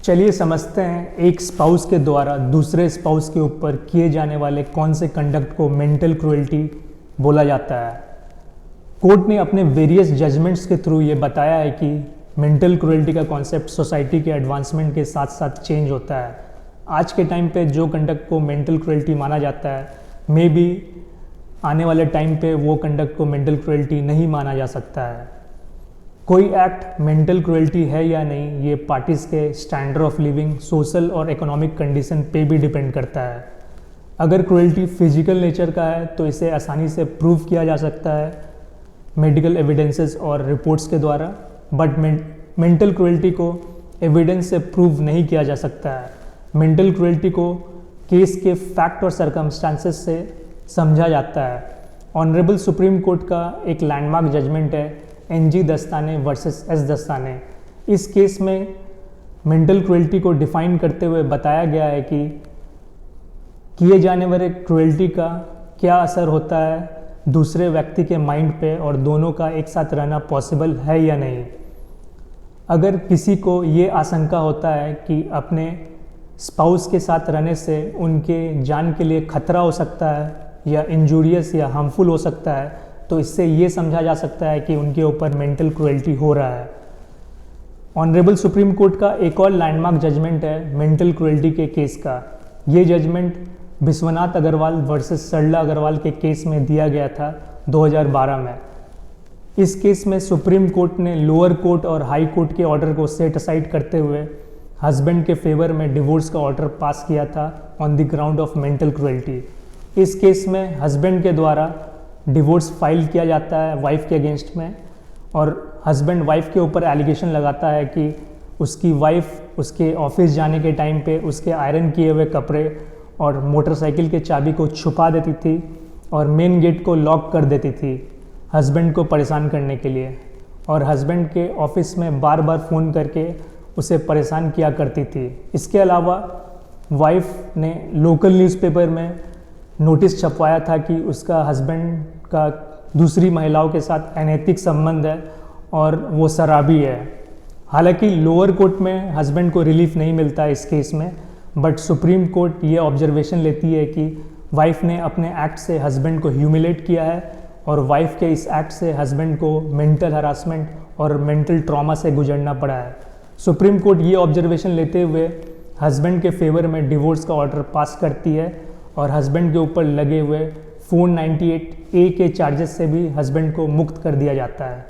चलिए समझते हैं एक स्पाउस के द्वारा दूसरे स्पाउस के ऊपर किए जाने वाले कौन से कंडक्ट को मेंटल क्रूएल्टी बोला जाता है। कोर्ट ने अपने वेरियस जजमेंट्स के थ्रू ये बताया है कि मेंटल क्रूएल्टी का कॉन्सेप्ट सोसाइटी के एडवांसमेंट के साथ साथ चेंज होता है। आज के टाइम पे जो कंडक्ट को मेंटल क्रूएल्टी माना जाता है, मे बी आने वाले टाइम पे वो कंडक्ट को मेंटल क्रूएल्टी नहीं माना जा सकता है। कोई एक्ट मेंटल क्रूएल्टी है या नहीं, ये पार्टीज़ के स्टैंडर्ड ऑफ लिविंग, सोशल और इकोनॉमिक कंडीशन पे भी डिपेंड करता है। अगर क्रूएल्टी फिजिकल नेचर का है तो इसे आसानी से प्रूव किया जा सकता है मेडिकल एविडेंसेस और रिपोर्ट्स के द्वारा, बट मेंटल क्रूएल्टी को एविडेंस से प्रूव नहीं किया जा सकता है। मेंटल क्रूएल्टी को केस के फैक्ट और सर्कमस्टांसेस से समझा जाता है। ऑनरेबल सुप्रीम कोर्ट का एक लैंडमार्क जजमेंट है NG दस्ताने वर्सेस S दस्ताने। इस केस में मेंटल क्रूएल्टी को डिफाइन करते हुए बताया गया है कि किए जाने वाले क्रूएल्टी का क्या असर होता है दूसरे व्यक्ति के माइंड पे और दोनों का एक साथ रहना पॉसिबल है या नहीं। अगर किसी को ये आशंका होता है कि अपने स्पाउस के साथ रहने से उनके जान के लिए खतरा हो सकता है या इंजूरियस या हार्मफुल हो सकता है, तो इससे ये समझा जा सकता है कि उनके ऊपर मेंटल क्रूएल्टी हो रहा है। ऑनरेबल सुप्रीम कोर्ट का एक और लैंडमार्क जजमेंट है मेंटल क्रूएल्टी के केस का। ये जजमेंट विश्वनाथ अग्रवाल वर्सेस सरला अग्रवाल के केस में दिया गया था 2012 में। इस केस में सुप्रीम कोर्ट ने लोअर कोर्ट और हाई कोर्ट के ऑर्डर को सेट असाइड करते हुए हस्बैंड के फेवर में डिवोर्स का ऑर्डर पास किया था on the ground of mental cruelty. इस केस में हस्बैंड के द्वारा डिवोर्स फाइल किया जाता है वाइफ के अगेंस्ट में, और हस्बैंड वाइफ के ऊपर एलिगेशन लगाता है कि उसकी वाइफ उसके ऑफिस जाने के टाइम पे उसके आयरन किए हुए कपड़े और मोटरसाइकिल के चाबी को छुपा देती थी और मेन गेट को लॉक कर देती थी हस्बैंड को परेशान करने के लिए, और हस्बैंड के ऑफिस में बार बार फ़ोन करके उसे परेशान किया करती थी। इसके अलावा वाइफ ने लोकल न्यूज़पेपर में नोटिस छपवाया था कि उसका हस्बैंड का दूसरी महिलाओं के साथ अनैतिक संबंध है और वो शराबी है। हालांकि लोअर कोर्ट में हस्बैंड को रिलीफ नहीं मिलता इस केस में, बट सुप्रीम कोर्ट ये ऑब्जर्वेशन लेती है कि वाइफ ने अपने एक्ट से हस्बैंड को ह्यूमिलेट किया है और वाइफ के इस एक्ट से हस्बैंड को मेंटल हरासमेंट और मेंटल ट्रॉमा से गुजरना पड़ा है। सुप्रीम कोर्ट ये ऑब्जर्वेशन लेते हुए हस्बैंड के फेवर में डिवोर्स का ऑर्डर पास करती है और हस्बैंड के ऊपर लगे हुए 498A के चार्जेस से भी हस्बैंड को मुक्त कर दिया जाता है।